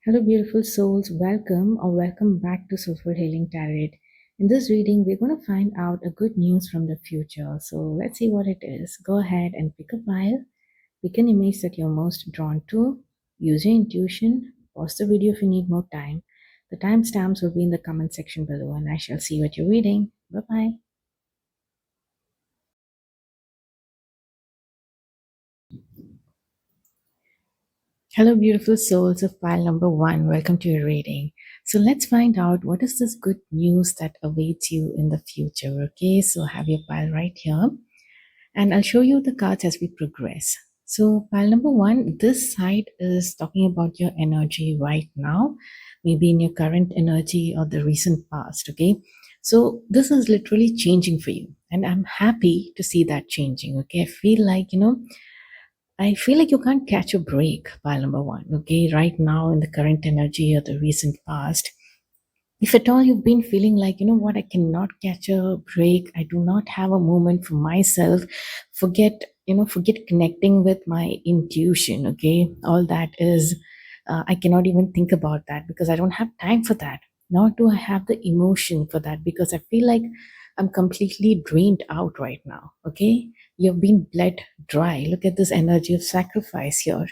Hello, beautiful souls. Welcome or welcome back to Soulful Healing Tarot. In this reading, we're going to find out a good news from the future. So let's see what it is. Go ahead and pick a pile, pick an image that you're most drawn to, use your intuition, pause the video if you need more time. The timestamps will be in the comment section below, and I shall see what you're reading. Bye bye. Hello, beautiful souls of pile number one. Welcome to your reading. So let's find out what is this good news that awaits you in the future. Okay, so have your pile right here, and I'll show you the cards as we progress. So, pile number one, this side is talking about your energy right now, maybe in your current energy or the recent past. Okay, so this is literally changing for you, and I'm happy to see that changing. Okay, I feel like you can't catch a break, pile number one. Okay, right now in the current energy or the recent past, if at all you've been feeling like, you know what, I cannot catch a break, I do not have a moment for myself, forget connecting with my intuition. Okay, all that is, I cannot even think about that because I don't have time for that, nor do I have the emotion for that because I feel like I'm completely drained out right now. Okay, you've been bled dry. Look at this energy of sacrifice here.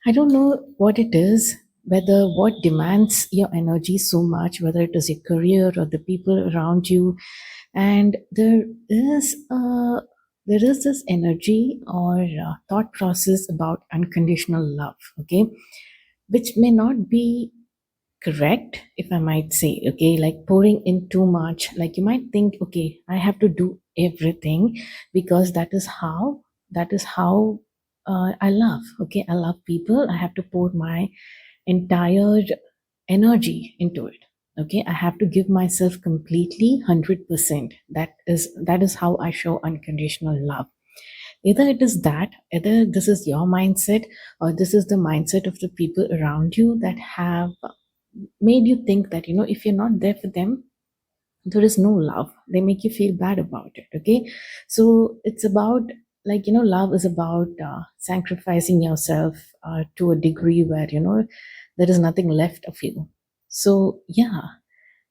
I don't know what it is, whether what demands your energy so much, whether it is your career or the people around you, and there is this energy or thought process about unconditional love. Okay, which may not be correct, if I might say. Okay, like pouring in too much, like you might think, okay, I have to do everything because that is how I love. Okay, I love people, I have to pour my entire energy into it. Okay, I have to give myself completely 100%. That is how I show unconditional love. Either it is that, either this is your mindset, or this is the mindset of the people around you that have made you think that, if you're not there for them, there is no love. They make you feel bad about it. Okay, so it's about, like, love is about sacrificing yourself to a degree where, there is nothing left of you. So yeah,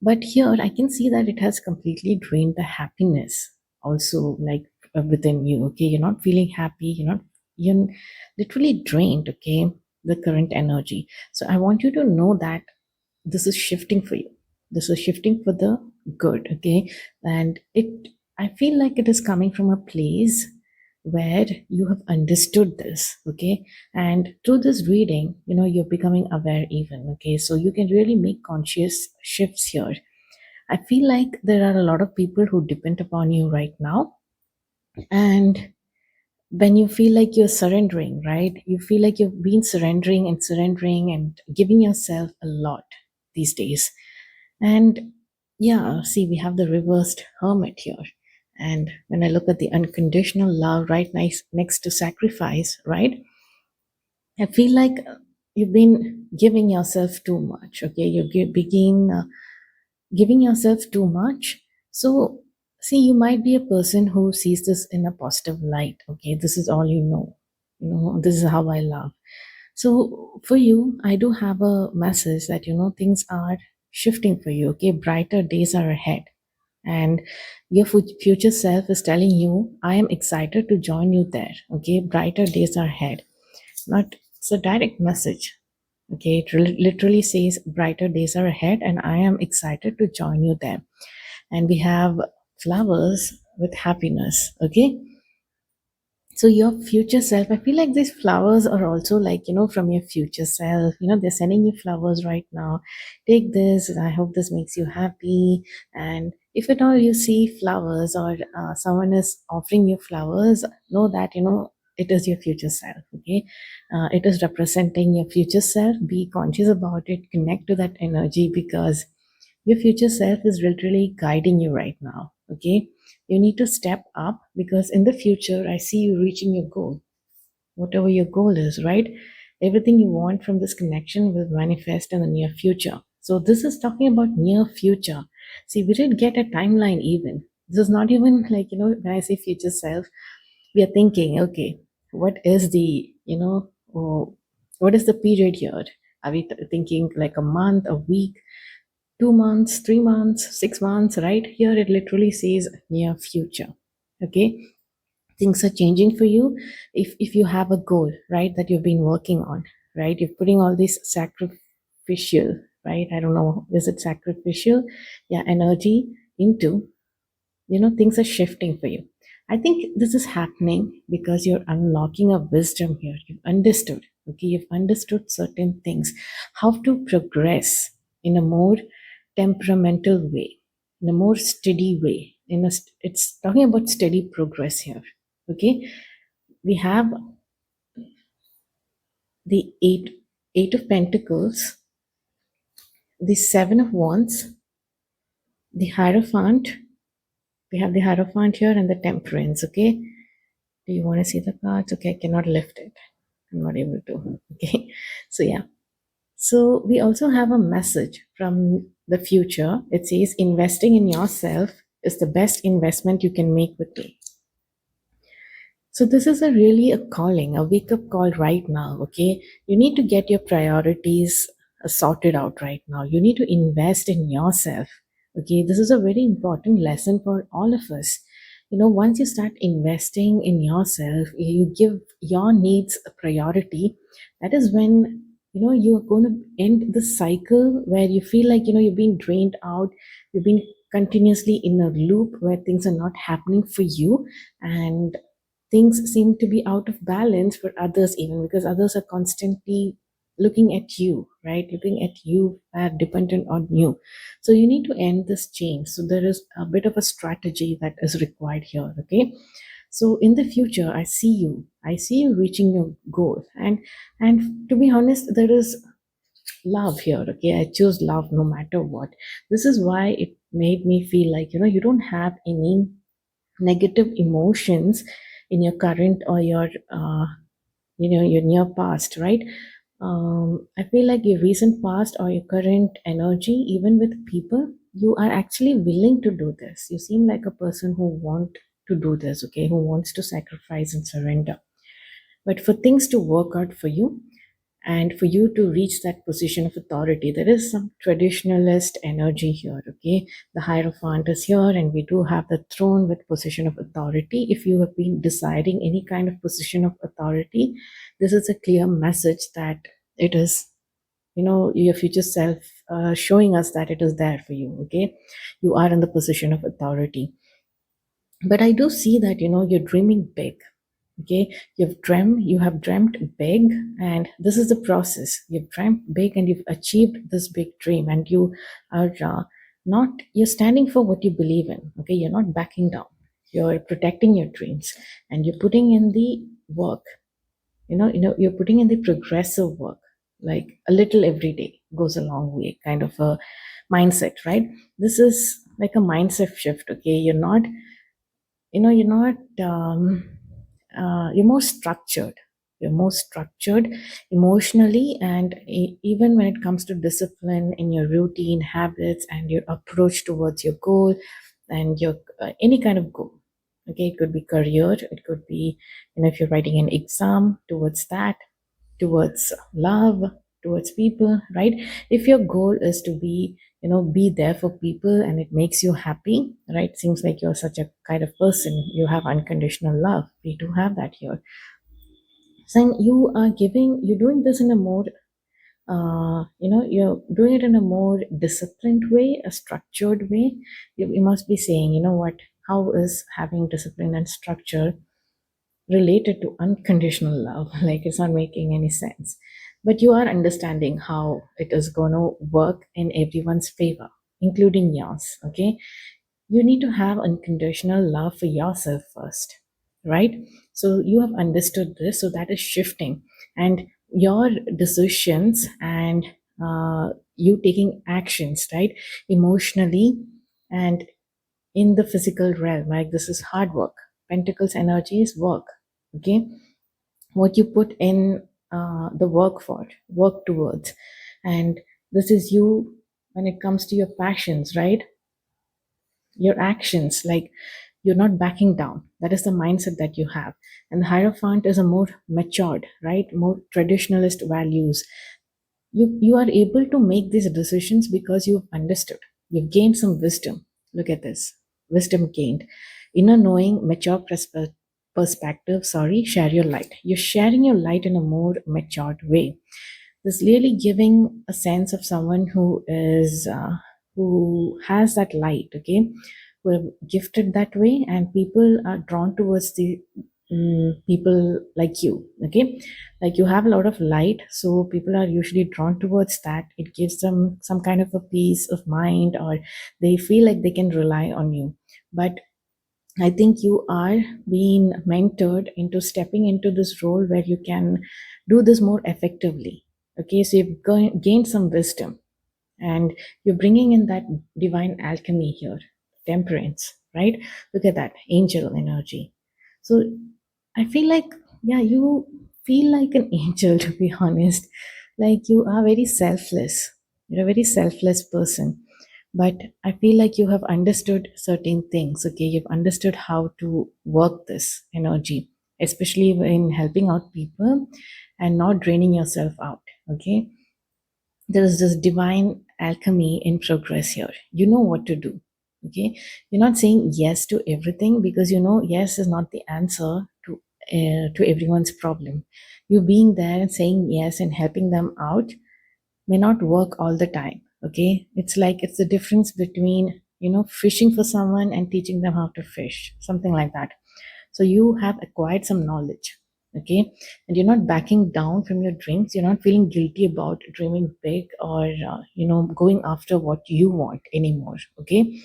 but here I can see that it has completely drained the happiness also, like, within you. Okay, you're not feeling happy, you're literally drained. Okay, the current energy. So I want you to know that this is shifting for you. This is shifting for the good. Okay, and I feel like it is coming from a place where you have understood this. Okay, and through this reading, you're becoming aware even. Okay, so you can really make conscious shifts here. I feel like there are a lot of people who depend upon you right now, and when you feel like you're surrendering, right, you feel like you've been surrendering and giving yourself a lot these days. And yeah, see, we have the reversed hermit here. And when I look at the unconditional love right next to sacrifice, right, I feel like you've been giving yourself too much. Okay, begin giving yourself too much. So, see, you might be a person who sees this in a positive light. Okay, this is all you know. This is how I love. So, for you, I do have a message that, things are shifting for you. Okay, brighter days are ahead. And your future self is telling you, I am excited to join you there. Okay, brighter days are ahead. Not, it's a direct message. Okay, it literally says brighter days are ahead, and I am excited to join you there. And we have flowers with happiness. Okay, so your future self, I feel like these flowers are also, like, from your future self. They're sending you flowers right now. Take this, and I hope this makes you happy. And if at all you see flowers, or someone is offering you flowers, know that, it is your future self. Okay, it is representing your future self. Be conscious about it, connect to that energy, because your future self is literally guiding you right now. Okay, you need to step up, because in the future, I see you reaching your goal, whatever your goal is, right? Everything you want from this connection will manifest in the near future. So this is talking about near future. See, we didn't get a timeline even. This is not even like, when I say future self, we are thinking, okay, what is the, what is the period here? Are we thinking like a month, a week, 2 months, 3 months, 6 months? Right here, it literally says near future. Okay, things are changing for you. If you have a goal, right, that you've been working on, right, you're putting all this sacrificial, right, I don't know, is it sacrificial, yeah, energy into, things are shifting for you. I think this is happening because you're unlocking a wisdom here. You've understood, okay, you've understood certain things, how to progress in a more temperamental way, in a more steady way, it's talking about steady progress here. Okay, we have the eight of pentacles, the seven of wands, the hierophant. We have the hierophant here and the temperance. Okay, do you want to see the cards? Okay, I cannot lift it. I'm not able to. Okay. So yeah. So we also have a message from the future. It says investing in yourself is the best investment you can make with me. So this is a really a calling, a wake up call right now. Okay. You need to get your priorities sorted out right now. You need to invest in yourself. Okay. This is a very important lesson for all of us. Once you start investing in yourself, you give your needs a priority. That is when, you're going to end the cycle where you feel like, you've been drained out. You've been continuously in a loop where things are not happening for you. And things seem to be out of balance for others, even because others are constantly looking at you, right, looking at you, are dependent on you. So you need to end this change. So there is a bit of a strategy that is required here. Okay, so in the future, I see you reaching your goal. And to be honest, there is love here. Okay, I choose love no matter what. This is why it made me feel like, you don't have any negative emotions in your current or your near past, right? I feel like your recent past or your current energy, even with people, you are actually willing to do this. You seem like a person who want to do this, okay, who wants to sacrifice and surrender. But for things to work out for you, and for you to reach that position of authority, there is some traditionalist energy here. Okay, the hierophant is here, and we do have the throne with position of authority. If you have been deciding any kind of position of authority, this is a clear message that it is, your future self showing us that it is there for you. Okay, you are in the position of authority. But I do see that, you're dreaming big. Okay, you have dreamt big, and this is the process. You've dreamt big and you've achieved this big dream, and you are not you're standing for what you believe in. Okay, you're not backing down. You're protecting your dreams, and you're putting in the work. You're putting in the progressive work, like a little every day goes a long way, kind of a mindset, right? This is like a mindset shift. Okay, you're more structured. You're more structured emotionally, and even when it comes to discipline in your routine habits and your approach towards your goal, and your any kind of goal. Okay, it could be career, it could be, if you're writing an exam, towards that, towards love, towards people, right? If your goal is to be there for people and it makes you happy, right? Seems like you're such a kind of person, you have unconditional love. We do have that here. So you're doing this in a more, you're doing it in a more disciplined way, a structured way. You must be saying, what, how is having discipline and structure related to unconditional love? Like, it's not making any sense. But you are understanding how it is going to work in everyone's favor, including yours. Okay, you need to have unconditional love for yourself first, right? So you have understood this, so that is shifting. And your decisions and you taking actions, right, emotionally and in the physical realm, like, this is hard work. Pentacles energy is work. Okay, what you put in the work towards. And this is you when it comes to your passions, right? Your actions, like, you're not backing down. That is the mindset that you have. And the hierophant is a more matured, right, more traditionalist values. You are able to make these decisions because you've understood, you've gained some wisdom. Look at this, wisdom gained, inner knowing, mature perspective. Sorry, share your light. You're sharing your light in a more matured way. This really giving a sense of someone who has that light, okay, who are gifted that way, and people are drawn towards the people like you, okay, like you have a lot of light, so people are usually drawn towards that. It gives them some kind of a peace of mind, or they feel like they can rely on you. But I think you are being mentored into stepping into this role where you can do this more effectively. Okay, so you've gained some wisdom, and you're bringing in that divine alchemy here, temperance, right? Look at that angel energy. So I feel like, yeah, you feel like an angel, to be honest. Like you are very selfless. You're a very selfless person. But I feel like you have understood certain things, okay? You've understood how to work this energy, especially in helping out people and not draining yourself out, okay? There is this divine alchemy in progress here. You know what to do, okay? You're not saying yes to everything because you know yes is not the answer to everyone's problem. You being there and saying yes and helping them out may not work all the time, okay? It's like it's the difference between, you know, fishing for someone and teaching them how to fish, something like that. So you have acquired some knowledge, okay, and you're not backing down from your dreams. You're not feeling guilty about dreaming big, or you know, going after what you want anymore, okay.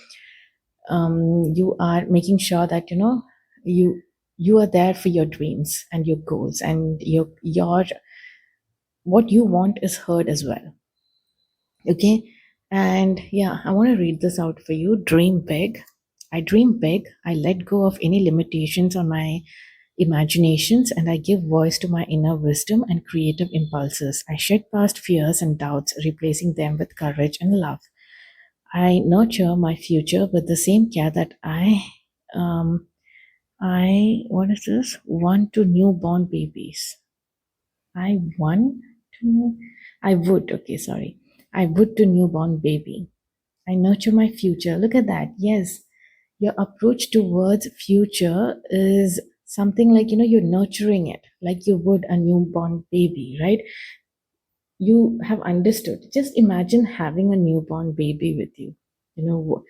You are making sure that, you know, you are there for your dreams and your goals, and your what you want is heard as well, okay. And yeah, I want to read this out for you. Dream big. I dream big. I let go of any limitations on my imaginations, and I give voice to my inner wisdom and creative impulses. I shed past fears and doubts, replacing them with courage and love. I nurture my future with the same care that um, what is this? Want to newborn babies. I want to, I would, okay, sorry. I would to newborn baby. I nurture my future. Look at that. Yes, your approach towards future is something like, you know, you're nurturing it like you would a newborn baby, right? You have understood. Just imagine having a newborn baby with you. You know,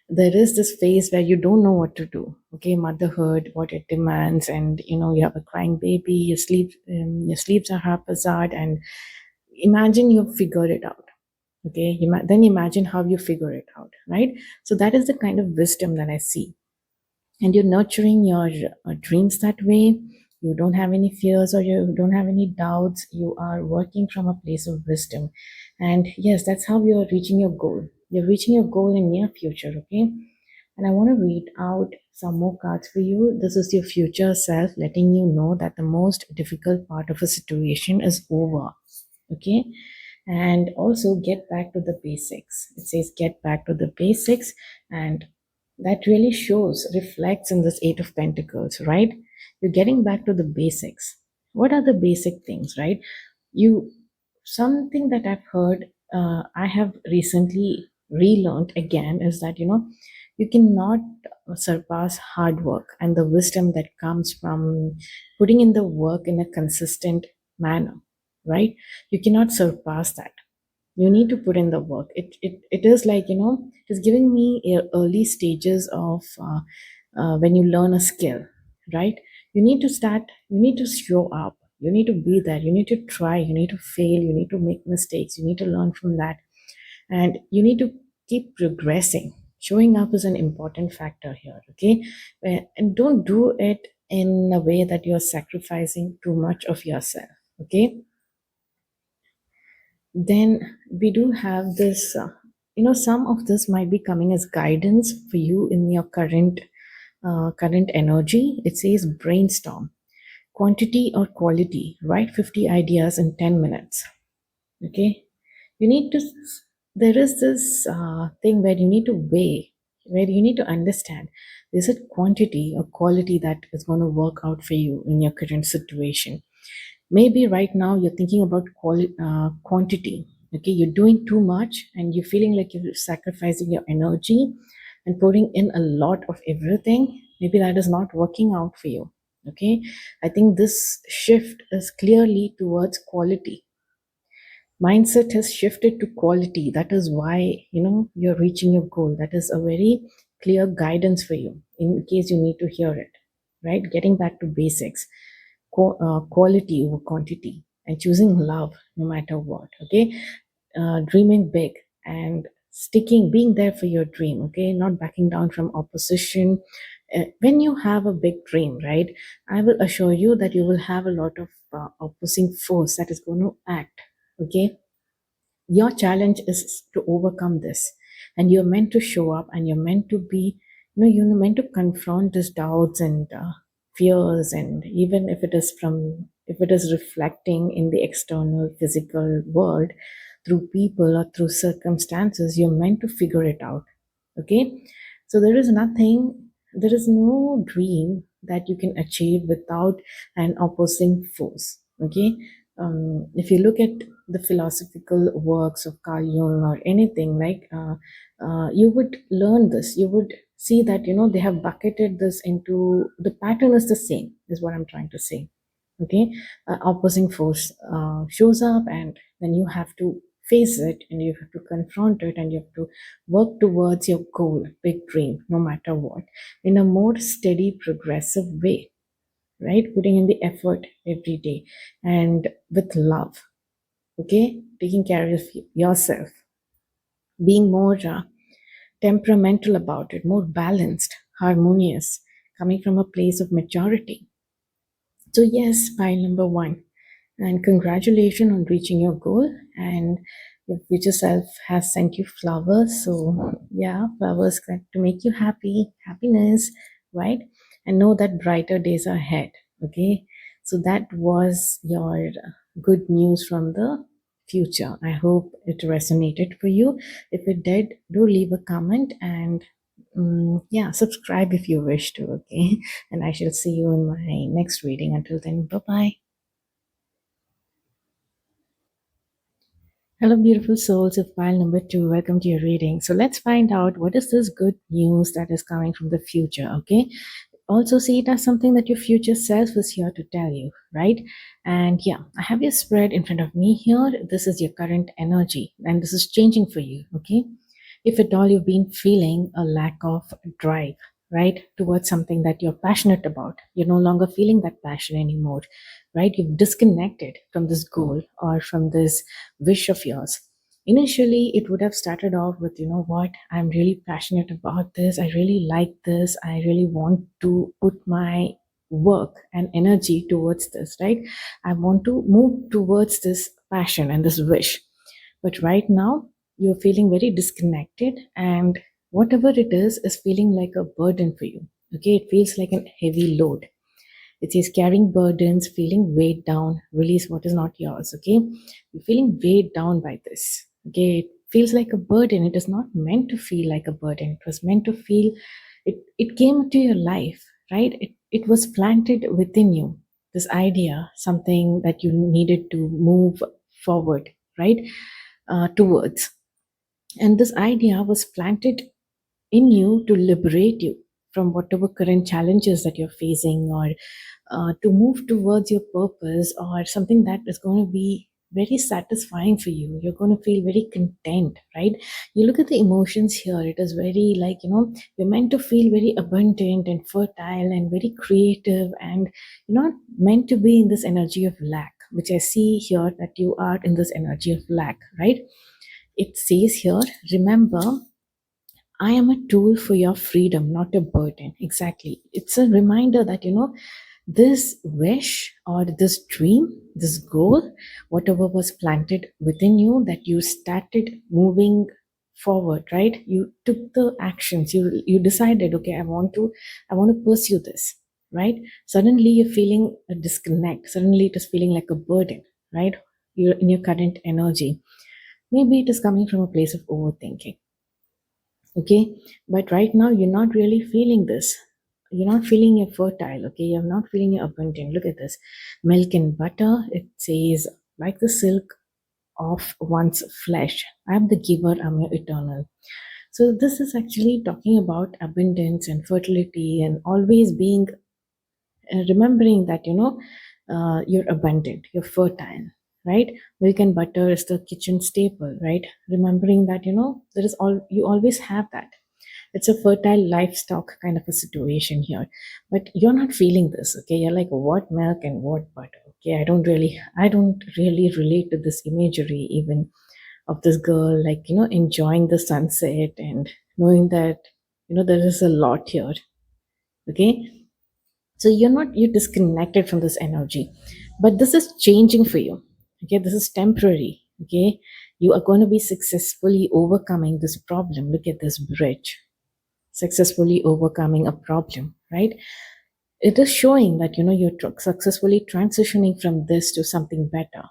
there is this phase where you don't know what to do, okay, motherhood, what it demands, and you know, you have a crying baby, your sleeps are haphazard, and imagine you've figured it out, okay. Then imagine how you figure it out, right? So that is the kind of wisdom that I see, and you're nurturing your dreams that way. You don't have any fears, or you don't have any doubts. You are working from a place of wisdom, and yes, that's how you're reaching your goal. You're reaching your goal in near future, okay. And I want to read out some more cards for you. This is your future self letting you know that the most difficult part of a situation is over, okay. And also get back to the basics. It says get back to the basics, and that really shows, reflects in this Eight of Pentacles, right? You're getting back to the basics. What are the basic things, right? You, something that I've heard, I have recently relearned again, is that, you know, you cannot surpass hard work and the wisdom that comes from putting in the work in a consistent manner, right? You cannot surpass that. You need to put in the work. It is like, you know, it's giving me early stages of when you learn a skill, right? You need to start, you need to show up, you need to be there, you need to try, you need to fail, you need to make mistakes, you need to learn from that, and you need to keep progressing. Showing up is an important factor here, okay. And don't do it in a way that you're sacrificing too much of yourself, okay. Then we do have this, you know, some of this might be coming as guidance for you in your current energy. It says brainstorm, quantity or quality, write 50 ideas in 10 minutes, okay. You need to, there is this thing where you need to weigh, where you need to understand, is it quantity or quality that is going to work out for you in your current situation. Maybe right now you're thinking about quantity. Okay, you're doing too much and you're feeling like you're sacrificing your energy and putting in a lot of everything. Maybe that is not working out for you. Okay, I think this shift is clearly towards quality. Mindset has shifted to quality. That is why, you're reaching your goal. That is a very clear guidance for you in case you need to hear it. Right, getting back to basics. Quality over quantity, and choosing love no matter what. Okay, dreaming big and sticking, being there for your dream. Okay, not backing down from opposition. When you have a big dream, right, I will assure you that you will have a lot of opposing force that is going to act. Okay, your challenge is to overcome this, and you're meant to show up, and you're meant to be, you're meant to confront these doubts and fears. And even if it is reflecting in the external physical world through people or through circumstances, you're meant to figure it out. Okay, so there is no dream that you can achieve without an opposing force. Okay, if you look at the philosophical works of Carl Jung or anything, like you would learn this. You would see that they have bucketed this into, the pattern is the same, is what I'm trying to say. Okay, opposing force shows up, and then you have to face it, and you have to confront it, and you have to work towards your goal, big dream, no matter what, in a more steady, progressive way. Right, putting in the effort every day and with love. Okay, taking care of yourself, being more temperamental about it, more balanced, harmonious, coming from a place of maturity. So yes, pile number one, and congratulations on reaching your goal. And your future self has sent you flowers. So yeah, flowers to make you happy, happiness, right? And know that brighter days are ahead. Okay, so that was your good news from the future. I hope it resonated for you. If it did, do leave a comment, and yeah, subscribe if you wish to. Okay, and I shall see you in my next reading. Until then, bye bye. Hello, beautiful souls of pile number two. Welcome to your reading. So let's find out what is this good news that is coming from the future. Okay, also see it as something that your future self is here to tell you, right? And yeah, I have your spread in front of me here. This is your current energy, and this is changing for you. Okay, if at all you've been feeling a lack of drive, right, towards something that you're passionate about, you're no longer feeling that passion anymore, right? You've disconnected from this goal or from this wish of yours. Initially, it would have started off with, what, I'm really passionate about this, I really like this, I really want to put my work and energy towards this, right? I want to move towards this passion and this wish. But right now, you're feeling very disconnected, and whatever it is feeling like a burden for you. Okay, it feels like a heavy load. It says carrying burdens, feeling weighed down, release what is not yours. Okay, you're feeling weighed down by this. Okay, it feels like a burden. It is not meant to feel like a burden. It was meant to feel. It came into your life, right? It was planted within you. This idea, something that you needed to move forward, right, towards. And this idea was planted in you to liberate you from whatever current challenges that you're facing, or to move towards your purpose, or something that is going to be very satisfying for you. You're going to feel very content, right? You look at the emotions here, it is very like, you're meant to feel very abundant and fertile and very creative, and you're not meant to be in this energy of lack, which I see here that you are in this energy of lack, right? It says here, remember, I am a tool for your freedom, not a burden. Exactly. It's a reminder that, this wish or this dream, this goal, whatever was planted within you, that you started moving forward, right? You took the actions. You decided, okay, I want to pursue this, right? Suddenly you're feeling a disconnect. Suddenly it is feeling like a burden, right? You're in your current energy. Maybe it is coming from a place of overthinking. Okay, but right now you're not really feeling this. you're not feeling you're fertile, okay? You're not feeling you're abundant. Look at this. Milk and butter, it says, like the silk of one's flesh. I'm the giver, I'm your eternal. So this is actually talking about abundance and fertility and always being remembering that you're abundant, you're fertile, right? Milk and butter is the kitchen staple, right? Remembering that there is all you always have that. It's a fertile livestock kind of a situation here, but you're not feeling this, okay? You're like, what milk and what butter? Okay, I don't really relate to this imagery even of this girl, like enjoying the sunset and knowing that there is a lot here, okay? So you're disconnected from this energy, but this is changing for you, okay? This is temporary, okay? You are going to be successfully overcoming this problem. Look at this bridge, successfully overcoming a problem, right? It is showing that you're successfully transitioning from this to something better,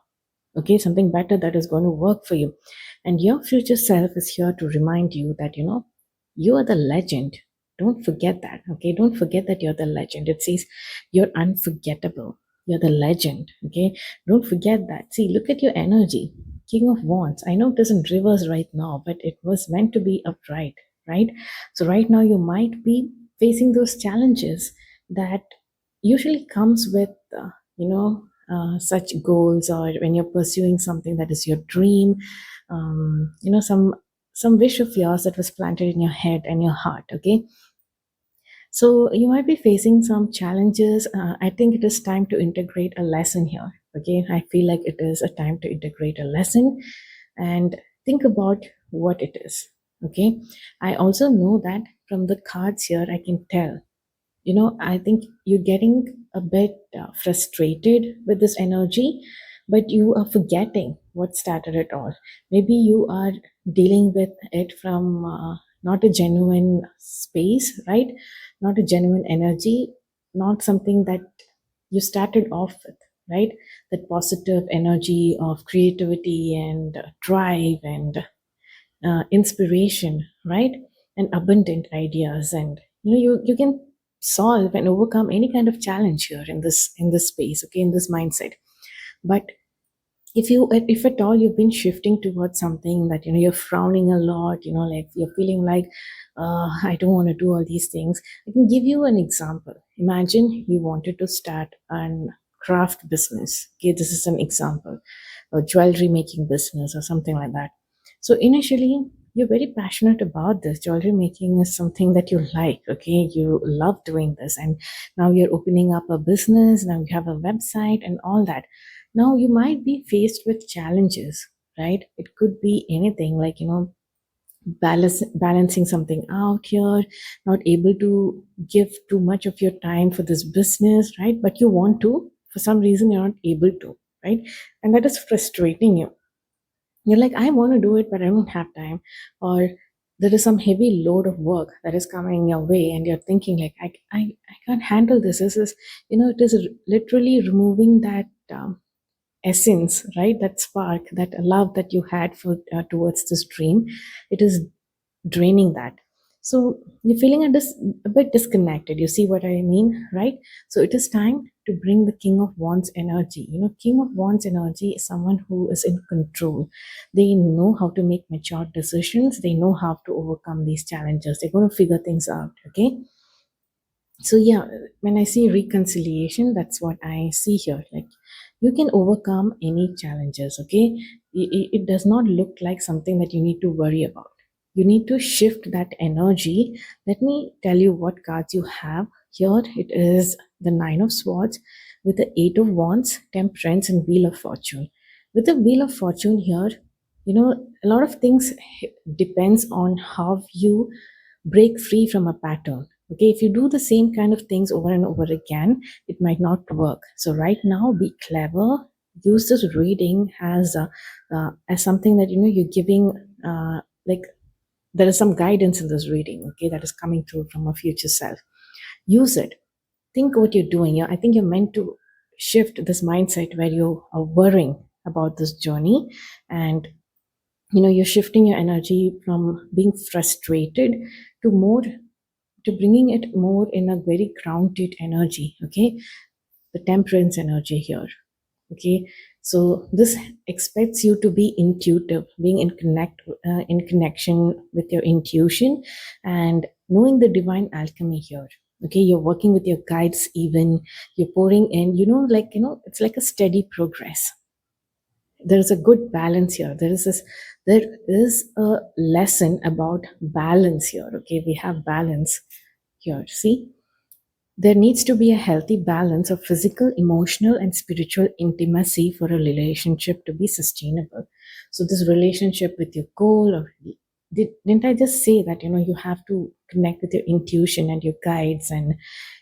okay? Something better that is going to work for you. And your future self is here to remind you that you are the legend. Don't forget that, okay? Don't forget that you're the legend. It says you're unforgettable, you're the legend, okay? Don't forget that. See, look at your energy. King of wands, I know it is in reverse right now, but it was meant to be upright, right? So right now you might be facing those challenges that usually comes with such goals, or when you're pursuing something that is your dream, some wish of yours that was planted in your head and your heart, okay? So you might be facing some challenges. I think it is time to integrate a lesson here. Okay, I feel like it is a time to integrate a lesson and think about what it is. Okay, I also know that from the cards here, I can tell. I think you're getting a bit frustrated with this energy, but you are forgetting what started it all. Maybe you are dealing with it from not a genuine space, right? Not a genuine energy, not something that you started off with, right? That positive energy of creativity and drive and inspiration, right? And abundant ideas, and you can solve and overcome any kind of challenge here in this space, okay, in this mindset. But if at all you've been shifting towards something that you're frowning a lot, like you're feeling like, I don't want to do all these things. I can give you an example. Imagine you wanted to start an craft business, okay? This is an example, a jewelry making business or something like that. So initially you're very passionate about this. Jewelry making is something that you like, okay? You love doing this, and now you're opening up a business, now you have a website and all that. Now you might be faced with challenges, right? It could be anything, like balancing something out here, not able to give too much of your time for this business, right? But you want to, for some reason you're not able to, right? And that is frustrating you. You're like, I want to do it, but I don't have time. Or there is some heavy load of work that is coming your way, and you're thinking like, I can't handle this. This is, it is literally removing that essence, right? That spark, that love that you had for towards this dream. It is draining that. So you're feeling a bit disconnected. You see what I mean, right? So it is time to bring the King of Wands energy. King of Wands energy is someone who is in control. They know how to make mature decisions. They know how to overcome these challenges. They're going to figure things out, okay? So yeah, when I see reconciliation, that's what I see here. Like, you can overcome any challenges, okay? It does not look like something that you need to worry about. You need to shift that energy. Let me tell you what cards you have here. It is the Nine of Swords with the Eight of Wands, Temperance, and Wheel of Fortune. With the Wheel of Fortune here, a lot of things depends on how you break free from a pattern. Okay, if you do the same kind of things over and over again, it might not work. So right now, be clever. Use this reading as something that you're giving, like, there is some guidance in this reading, okay, that is coming through from a future self. Use it. Think what you're doing. I think you're meant to shift this mindset where you are worrying about this journey, and you're shifting your energy from being frustrated to more to bringing it more in a very grounded energy. Okay, the temperance energy here. Okay, so this expects you to be intuitive, being in connection with your intuition and knowing the divine alchemy here. Okay, you're working with your guides, even you're pouring in, it's like a steady progress. There is a good balance here. There is a lesson about balance here. Okay, we have balance here. See, there needs to be a healthy balance of physical, emotional, and spiritual intimacy for a relationship to be sustainable. So, this relationship with your goal, or didn't I just say that you have to connect with your intuition and your guides, and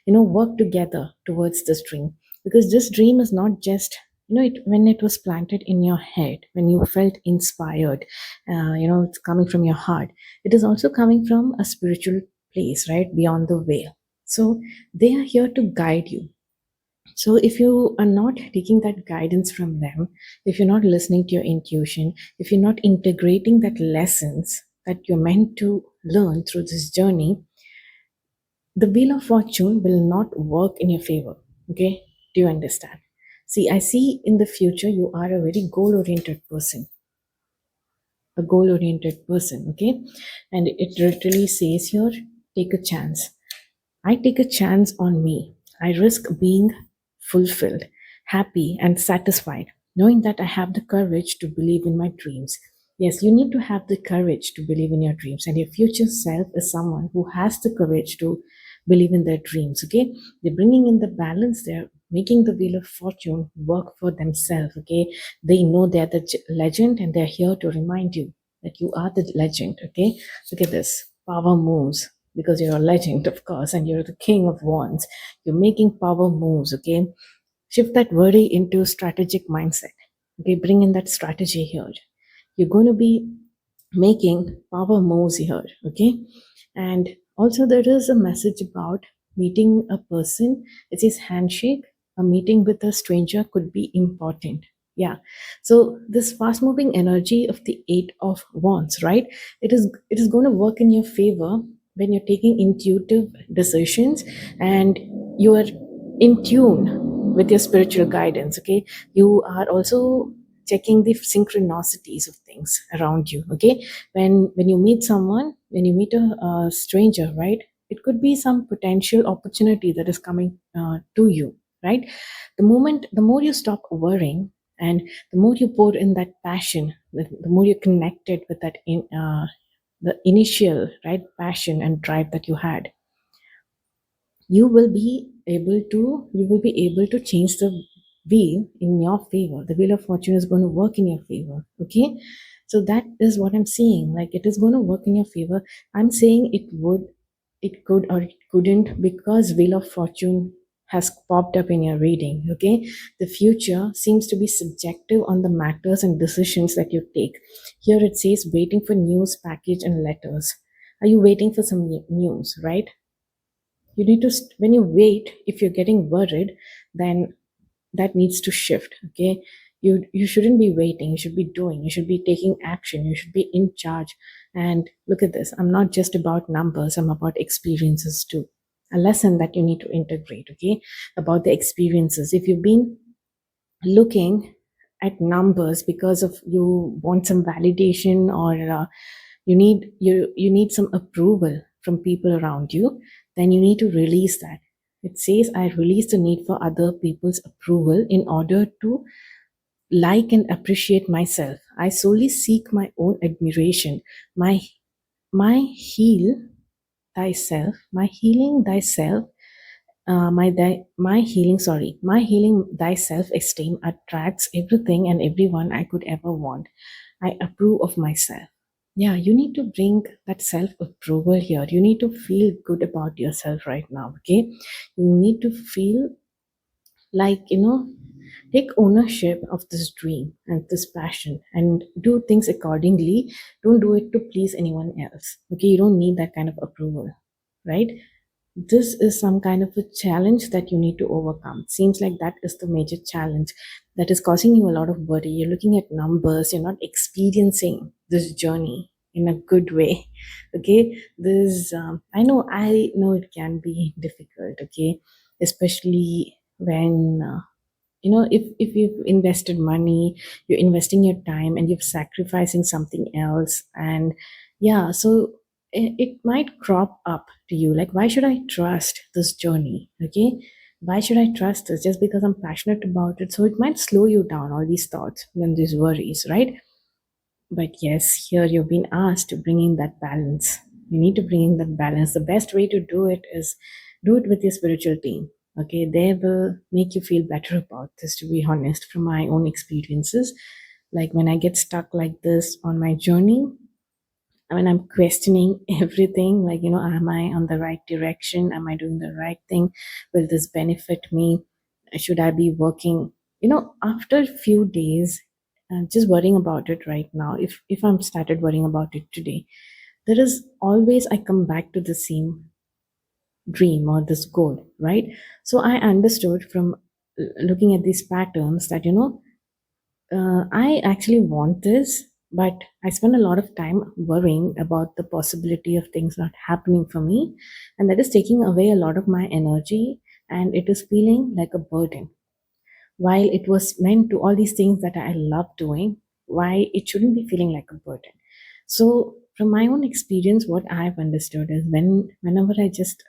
work together towards this dream? Because this dream is not just when it was planted in your head, when you felt inspired, it's coming from your heart. It is also coming from a spiritual place, right, beyond the veil. So they are here to guide you. So if you are not taking that guidance from them, if you're not listening to your intuition, if you're not integrating that lessons that you're meant to learn through this journey, the wheel of fortune will not work in your favor. Okay, do you understand? See, I see in the future you are a very goal oriented person, a goal oriented person. Okay, and it literally says here, take a chance. I take a chance on me. I risk being fulfilled, happy, and satisfied, knowing that I have the courage to believe in my dreams. Yes, you need to have the courage to believe in your dreams, and your future self is someone who has the courage to believe in their dreams. Okay, they're bringing in the balance, they're making the wheel of fortune work for themselves. Okay, they know they're the legend, and they're here to remind you that you are the legend. Okay, look at this power moves because you're a legend, of course, and you're the king of wands. You're making power moves. Okay, shift that worry into strategic mindset. Okay, bring in that strategy here. You're going to be making power moves here. Okay, and also there is a message about meeting a person. It says handshake. A meeting with a stranger could be important. Yeah, so this fast moving energy of the 8 of wands, right, it is going to work in your favor when you're taking intuitive decisions and you are in tune with your spiritual guidance. Okay, you are also checking the synchronicities of things around you. Okay, when you meet someone, when you meet a stranger, right, it could be some potential opportunity that is coming to you, right? The more you stop worrying, and the more you pour in that passion, the more you're connected with that the initial, right, passion and drive that you had, you will be able to change the wheel in your favor. The wheel of fortune is going to work in your favor. Okay, so that is what I'm seeing, like it is going to work in your favor. I'm saying it could or it couldn't, because wheel of fortune has popped up in your reading. Okay, the future seems to be subjective on the matters and decisions that you take. Here it says waiting for news, package, and letters. Are you waiting for some news, right? You need to when you wait, if you're getting worried, then that needs to shift. Okay, you shouldn't be waiting, you should be doing, you should be taking action, you should be in charge. And look at this, I'm not just about numbers, I'm about experiences too. A lesson that you need to integrate. Okay, about the experiences. If you've been looking at numbers because of you want some validation, or you need some approval from people around you, then you need to release that. It says I release the need for other people's approval in order to like and appreciate myself. I solely seek my own admiration. My my heal thyself, my healing thyself, my healing thy self-esteem attracts everything and everyone I could ever want. I approve of myself. Yeah, you need to bring that self-approval here. You need to feel good about yourself right now. Okay, you need to feel like, take ownership of this dream and this passion and do things accordingly. Don't do it to please anyone else. Okay, you don't need that kind of approval, right? This is some kind of a challenge that you need to overcome. Seems like that is the major challenge that is causing you a lot of worry. You're looking at numbers, you're not experiencing this journey in a good way. Okay, this I know it can be difficult. Okay, especially when if you've invested money, you're investing your time and you're sacrificing something else. And yeah, so it might crop up to you like, why should I trust this journey? Okay, why should I trust this just because I'm passionate about it? So it might slow you down, all these thoughts and these worries, right? But yes, here you've been asked to bring in that balance. You need to bring in that balance. The best way to do it is do it with your spiritual team. Okay, they will make you feel better about this, to be honest, from my own experiences. Like when I get stuck like this on my journey, I mean, I'm questioning everything. Like, am I on the right direction? Am I doing the right thing? Will this benefit me? Should I be working? After a few days, just worrying about it right now, if I'm started worrying about it today, there is always I come back to the same dream or this goal, right? So I understood from looking at these patterns that I actually want this, but I spend a lot of time worrying about the possibility of things not happening for me. And that is taking away a lot of my energy, and it is feeling like a burden. While it was meant to all these things that I love doing, why it shouldn't be feeling like a burden. So, from my own experience, what I've understood is whenever I just,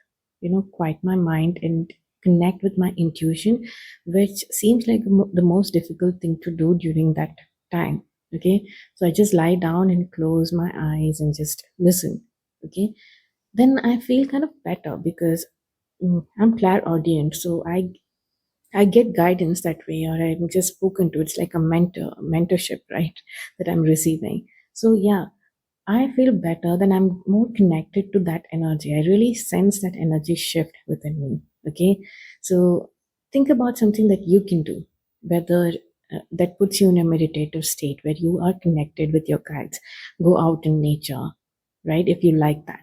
quiet my mind and connect with my intuition, which seems like the most difficult thing to do during that time. Okay, so I just lie down and close my eyes and just listen. Okay, then I feel kind of better because I'm clairaudient, so I get guidance that way, or I'm just spoken to. It's like a mentorship, right? That I'm receiving. So yeah, I feel better, then I'm more connected to that energy. I really sense that energy shift within me. Okay. So think about something that you can do, whether that puts you in a meditative state where you are connected with your guides. Go out in nature, right? If you like that,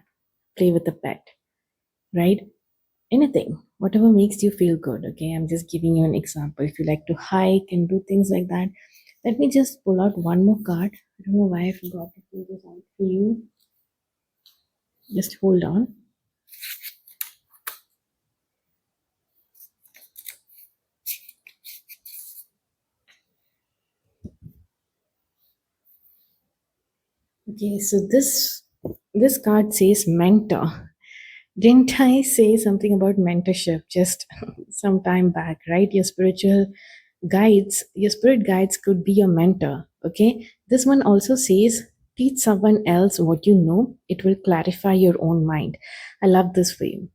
play with a pet, right? Anything, whatever makes you feel good. Okay, I'm just giving you an example. If you like to hike and do things like that, let me just pull out one more card. I don't know why I forgot to pull this out for you. Just hold on. Okay, so this card says mentor. Didn't I say something about mentorship just some time back, right? Your spirit guides could be your mentor. Okay, this one also says teach someone else what you know, it will clarify your own mind. I love this for you.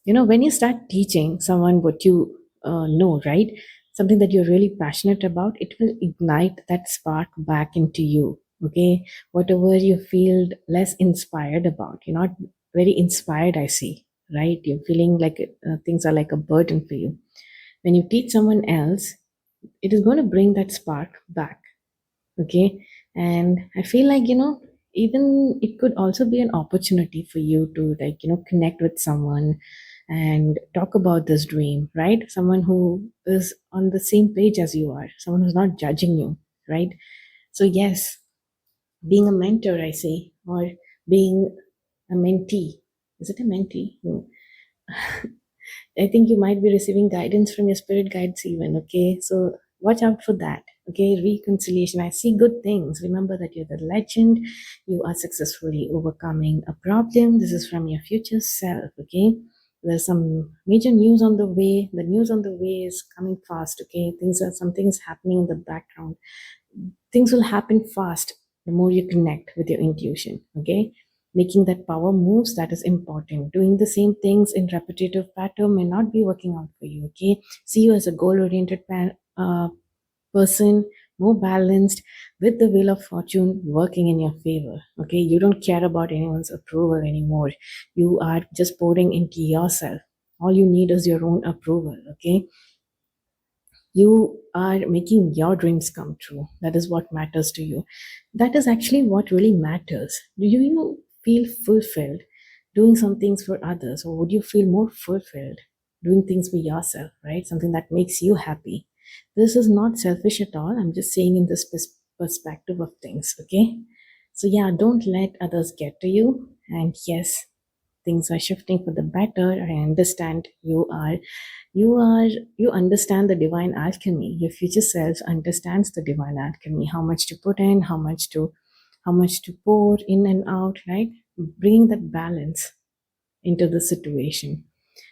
When you start teaching someone what you know, right, something that you're really passionate about, it will ignite that spark back into you. Okay, whatever you feel less inspired about, you're not very inspired, I see, right? You're feeling like things are like a burden for you. When you teach someone else, it is going to bring that spark back. Okay, and I feel like even it could also be an opportunity for you to, like, connect with someone and talk about this dream, right? Someone who is on the same page as you are, someone who's not judging you, right? So yes, being a mentor, I say, or being a mentee. Is it a mentee? No. I think you might be receiving guidance from your spirit guides, even. Okay, so watch out for that. Okay, reconciliation. I see good things. Remember that you're the legend. You are successfully overcoming a problem. This is from your future self. Okay, there's some major news on the way. The news on the way is coming fast. Okay, something is happening in the background. Things will happen fast the more you connect with your intuition. Okay, making that power moves, that is important. Doing the same things in repetitive pattern may not be working out for you. Okay, see you as a goal oriented person, more balanced, with the wheel of fortune working in your favor. Okay, you don't care about anyone's approval anymore. You are just pouring into yourself. All you need is your own approval. Okay, you are making your dreams come true. That is what matters to you. That is actually what really matters. Do you feel fulfilled doing some things for others, or would you feel more fulfilled doing things for yourself, right? Something that makes you happy. This is not selfish at all. I'm just saying in this perspective of things. Okay, So yeah, don't let others get to you. And yes, things are shifting for the better. I understand you understand the divine alchemy. Your future self understands the divine alchemy, how much to put in, how much to pour in and out, right? Bring that balance into the situation.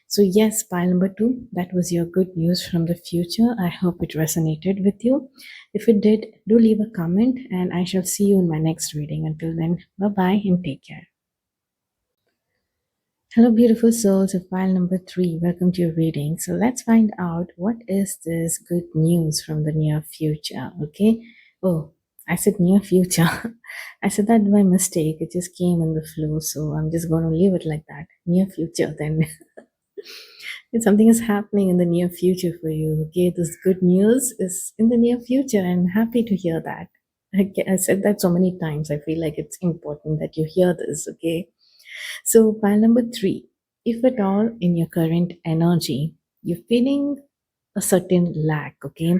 So, yes, pile number two, that was your good news from the future. I hope it resonated with you. If it did, do leave a comment and I shall see you in my next reading. Until then, bye bye and take care. Hello, beautiful souls of pile number three. Welcome to your reading. So, let's find out what is this good news from the near future. Okay. Oh, I said near future. I said that by mistake. It just came in the flow. So, I'm just going to leave it like that. Near future, then. If something is happening in the near future for you, okay, this good news is in the near future. I'm happy to hear that. I said that so many times. I feel like it's important that you hear this, okay? So, pile number three, if at all in your current energy, you're feeling a certain lack, okay?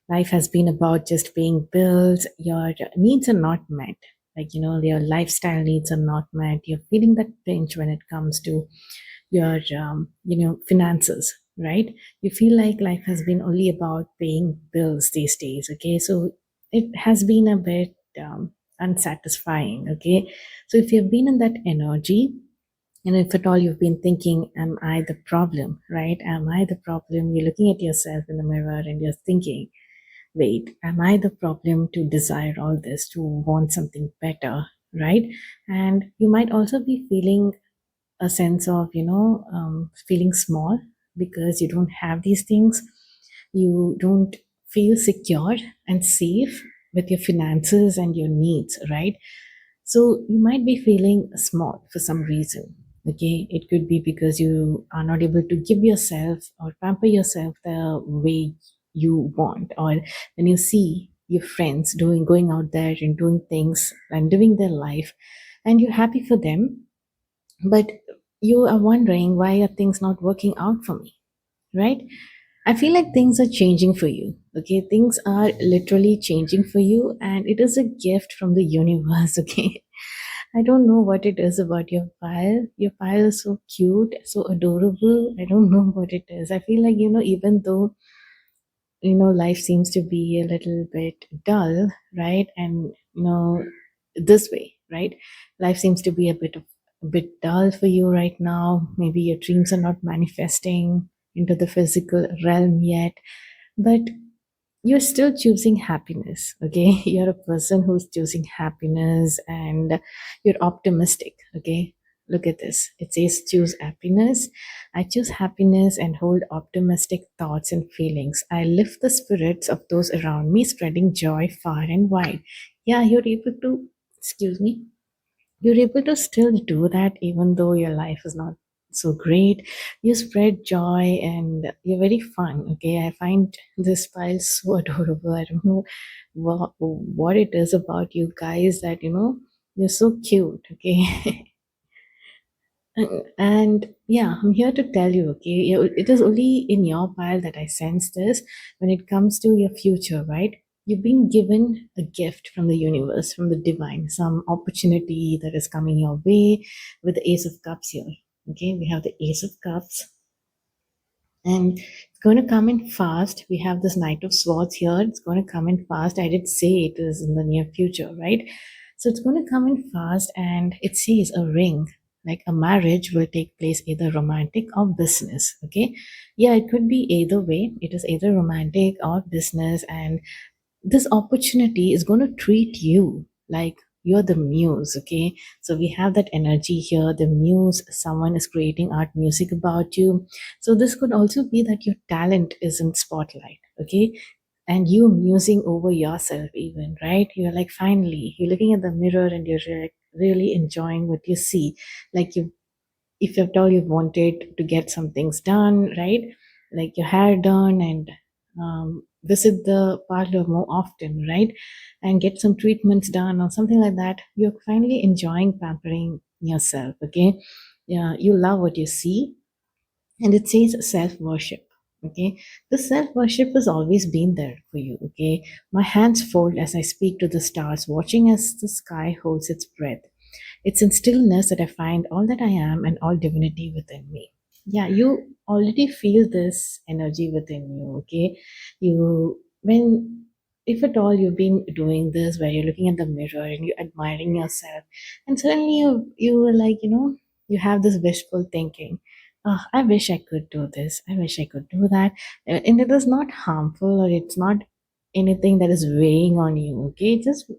Life has been about just paying bills, your needs are not met. Like, your lifestyle needs are not met. You're feeling that pinch when it comes to your finances, right? You feel like life has been only about paying bills these days, okay? So it has been a bit unsatisfying, okay? So if you've been in that energy, and if at all you've been thinking, am I the problem, right? Am I the problem? You're looking at yourself in the mirror and you're thinking, wait, am I the problem to desire all this, to want something better, right? And you might also be feeling a sense of feeling small because you don't have these things. You don't feel secure and safe with your finances and your needs, right? So you might be feeling small for some reason. Okay, it could be because you are not able to give yourself or pamper yourself the way you want, or when you see your friends going out there and doing things and living their life, and you're happy for them, but you are wondering, why are things not working out for me, right? I feel like things are changing for you. Okay, things are literally changing for you, and it is a gift from the universe. Okay, I don't know what it is about your pile. Your pile is so cute, so adorable. I don't know what it is. I feel like, even though life seems to be a little bit dull, right? And this way, right? Life seems to be a bit dull for you right now. Maybe your dreams are not manifesting into the physical realm yet, but you're still choosing happiness. Okay, you're a person who's choosing happiness, and you're optimistic. Okay, look at this, it says choose happiness. I choose happiness and hold optimistic thoughts and feelings. I lift the spirits of those around me, spreading joy far and wide. Yeah, you're able to, excuse me, you're able to still do that even though your life is not so great. You spread joy and you're very fun. Okay, I find this file so adorable. I don't know what it is about you guys that you're so cute. Okay. And yeah, I'm here to tell you, okay, it is only in your pile that I sense this. When it comes to your future, right? You've been given a gift from the universe, from the divine, some opportunity that is coming your way with the Ace of Cups here. Okay, we have the Ace of Cups, and it's going to come in fast. We have this Knight of Swords here. It's going to come in fast. I did say it is in the near future, right? So it's going to come in fast, and it says a ring, like a marriage will take place either romantic or business. Okay, yeah, it could be either way. It is either romantic or business, and this opportunity is going to treat you like you're the muse. Okay, so we have that energy here, the muse. Someone is creating art music about you. So this could also be that your talent is in spotlight. Okay, and you musing over yourself even, right? You're like, finally you're looking at the mirror and you're really enjoying what you see. Like, you, if at all you've wanted to get some things done, right? Like your hair done, and visit the parlor more often, right? And get some treatments done or something like that. You're finally enjoying pampering yourself, okay? Yeah, you love what you see, and it says self worship. Okay, the self worship has always been there for you. Okay, my hands fold as I speak to the stars, watching as the sky holds its breath. It's in stillness that I find all that I am and all divinity within me. Yeah, you already feel this energy within you. Okay, you when if at all you've been doing this where you're looking at the mirror and you're admiring yourself, and suddenly you were like, you have this wishful thinking. Oh, I wish I could do this. I wish I could do that. And it is not harmful, or it's not anything that is weighing on you. Okay, just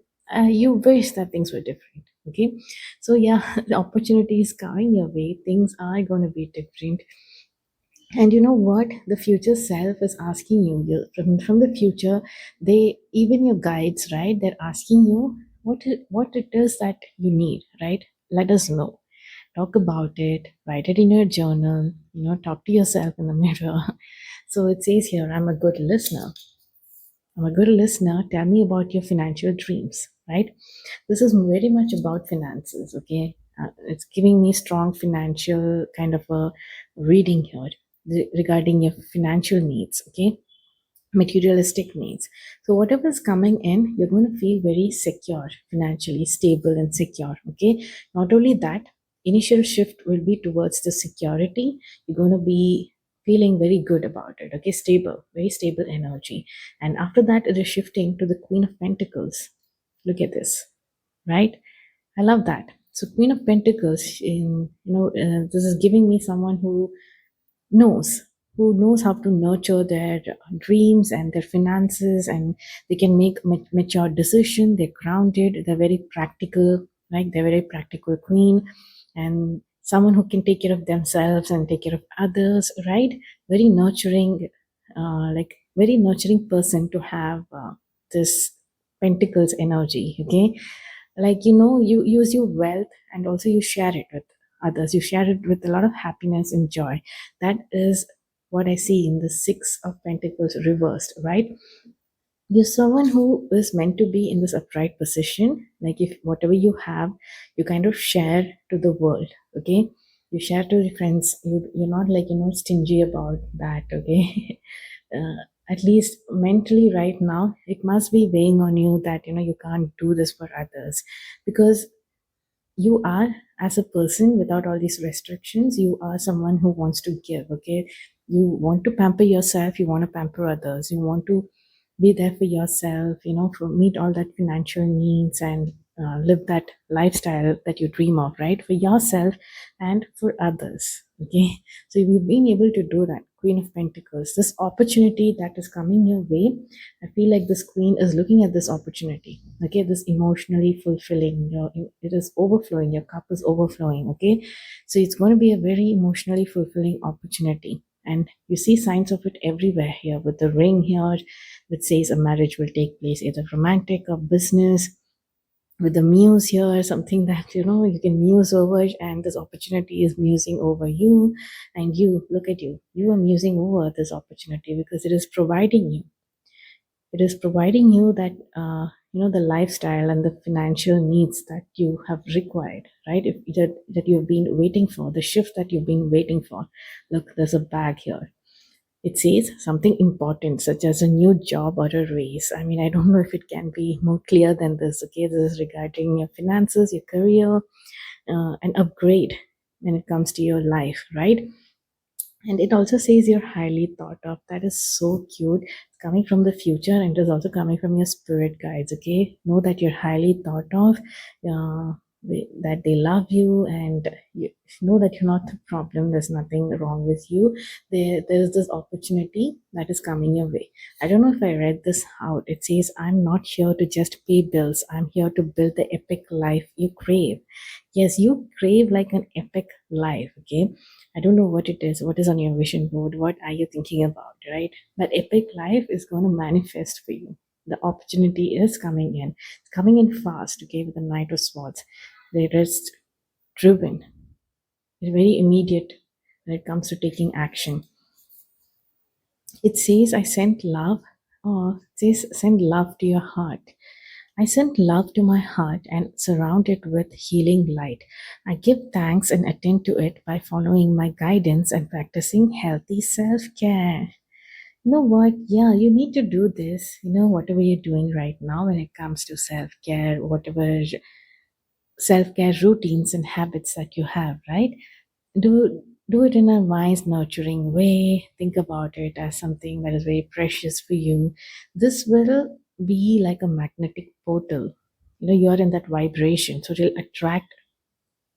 you wish that things were different. Okay, so yeah, the opportunity is coming your way. Things are going to be different. And you know what? The future self is asking you, from the future, they, even your guides, right? They're asking you what it is that you need, right? Let us know. Talk about it, write it in your journal, talk to yourself in the mirror. So it says here, I'm a good listener. I'm a good listener. Tell me about your financial dreams, right? This is very much about finances, okay? It's giving me strong financial kind of a reading here regarding your financial needs, okay? Materialistic needs. So whatever is coming in, you're going to feel very secure, financially stable and secure, okay? Not only that, initial shift will be towards the security. You're going to be feeling very good about it, okay? Stable, very stable energy. And after that, it is shifting to the Queen of Pentacles. Look at this, right? I love that. So Queen of Pentacles, this is giving me someone knows who knows how to nurture their dreams and their finances, and they can make mature decision. They're grounded, they're very practical, right? They're very practical queen, and someone who can take care of themselves and take care of others, right? Very nurturing, like very nurturing person to have this pentacles energy, okay? Like, you use your wealth and also you share it with others. You share it with a lot of happiness and joy. That is what I see in the Six of Pentacles reversed, right? You're someone who is meant to be in this upright position. Like, if whatever you have, you kind of share to the world, okay? You share to your friends. You're not like, stingy about that, okay? At least mentally right now, it must be weighing on you that, you can't do this for others, because you are, as a person without all these restrictions, you are someone who wants to give, okay? You want to pamper yourself, you want to pamper others, you want to be there for yourself, for meet all that financial needs, and live that lifestyle that you dream of, right? For yourself and for others, okay? So you've been able to do that. Queen of Pentacles, this opportunity that is coming your way, I feel like this queen is looking at this opportunity, okay? This emotionally fulfilling, it is overflowing, your cup is overflowing, okay? So it's going to be a very emotionally fulfilling opportunity. And you see signs of it everywhere here with the ring here, which says a marriage will take place, either romantic or business. With the muse here, something that you can muse over, and this opportunity is musing over you, and you look at you are musing over this opportunity because it is providing you that the lifestyle and the financial needs that you have required, right? If that you've been waiting for, the shift that you've been waiting for. Look, there's a bag here. It says something important, such as a new job or a raise. I mean, I don't know if it can be more clear than this. Okay, this is regarding your finances, your career, an upgrade when it comes to your life, right? And it also says you're highly thought of. That is so cute. It's coming from the future, and it is also coming from your spirit guides. Okay, know that you're highly thought of, that they love you, and you know that you're not the problem. There's nothing wrong with you. There's this opportunity that is coming your way. I don't know if I read this out. It says, I'm not here to just pay bills. I'm here to build the epic life you crave. Yes, you crave like an epic life. Okay, I don't know what it is. What is on your vision board? What are you thinking about, right? That epic life is going to manifest for you. The opportunity is coming in. It's coming in fast, okay, with the Knight of Swords. They're just driven. They're very immediate when it comes to taking action. It says, I sent love. Oh, it says, send love to your heart. I send love to my heart and surround it with healing light. I give thanks and attend to it by following my guidance and practicing healthy self care. You know what? Yeah, you need to do this. Whatever you're doing right now when it comes to self care, whatever self care routines and habits that you have, right? Do it in a wise, nurturing way. Think about it as something that is very precious for you. This will be like a magnetic portal. You're in that vibration, so it'll attract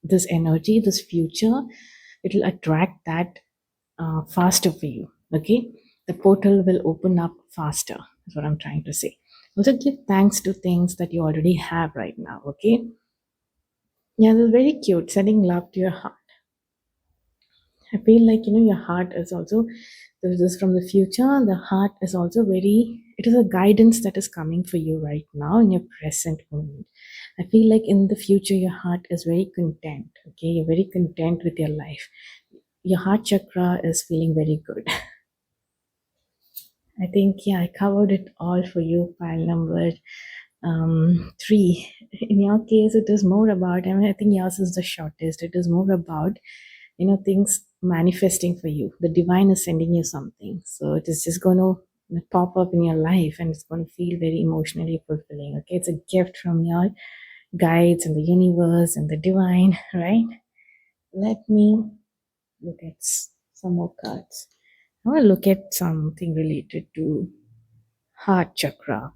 this energy, this future. It'll attract that faster for you. Okay, the portal will open up faster. Is what I'm trying to say. Also, give thanks to things that you already have right now. Okay, yeah, that's very cute. Sending love to your heart. I feel like your heart is also, this is from the future. The heart is also very, it is a guidance that is coming for you right now in your present moment. I feel like in the future your heart is very content. Okay, you're very content with your life. Your heart chakra is feeling very good. I think, yeah, I covered it all for you. File number three. In your case, it is more about, I mean, I think yours is the shortest. It is more about, things manifesting for you. The divine is sending you something. So it is just going to pop up in your life and it's going to feel very emotionally fulfilling. Okay, it's a gift from your guides and the universe and the divine, right? Let me look at some more cards. I want to look at something related to heart chakra.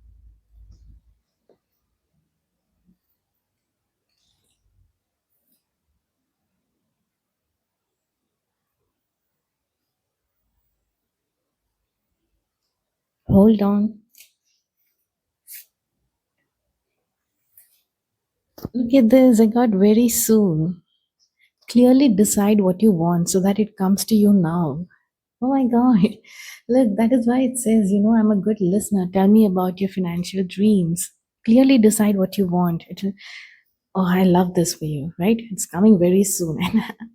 Hold on. Look at this. I got very soon. Clearly decide what you want so that it comes to you now. Oh my God. Look, that is why it says, I'm a good listener. Tell me about your financial dreams. Clearly decide what you want. Oh, I love this for you, right? It's coming very soon.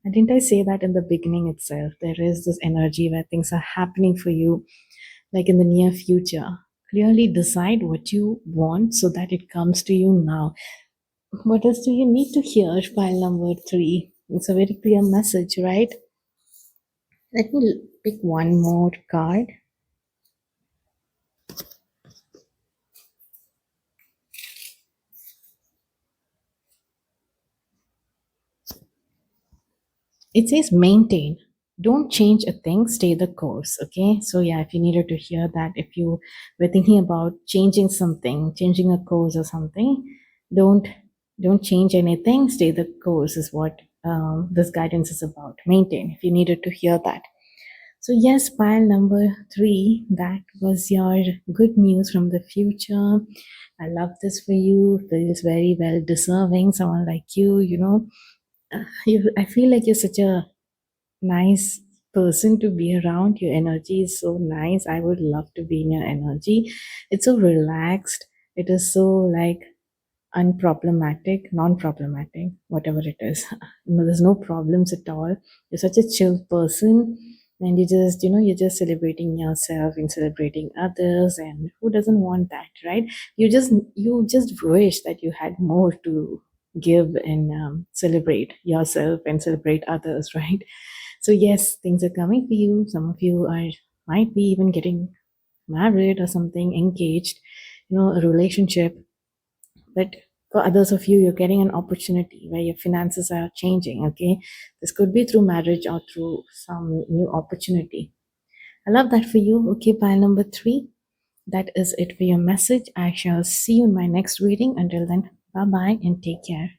And didn't I say that in the beginning itself? There is this energy where things are happening for you, like in the near future. Clearly decide what you want so that it comes to you now. What else do you need to hear? File number three. It's a very clear message, right? Let me pick one more card. It says maintain. Don't change a thing, stay the course. Okay. So yeah, if you needed to hear that, if you were thinking about changing something, changing a course or something, don't don't change anything, stay the course is what this guidance is about. Maintain. If you needed to hear that. So yes, pile number three, that was your good news from the future. I love this for you. Feels very well deserving. Someone like you, I feel like you're such a nice person to be around. Your energy is so nice. I would love to be in your energy. It's so relaxed. It is so like unproblematic, non-problematic, whatever it is. There's no problems at all. You're such a chill person, and you're just celebrating yourself and celebrating others. And who doesn't want that, right? You just wish that you had more to give and celebrate yourself and celebrate others, right? So yes, things are coming for you. Some of you are might be even getting married or something, engaged, a relationship. But for others of you, you're getting an opportunity where your finances are changing. Okay, this could be through marriage or through some new opportunity. I love that for you. Okay, pile number three. That is it for your message. I shall see you in my next reading. Until then, bye bye and take care.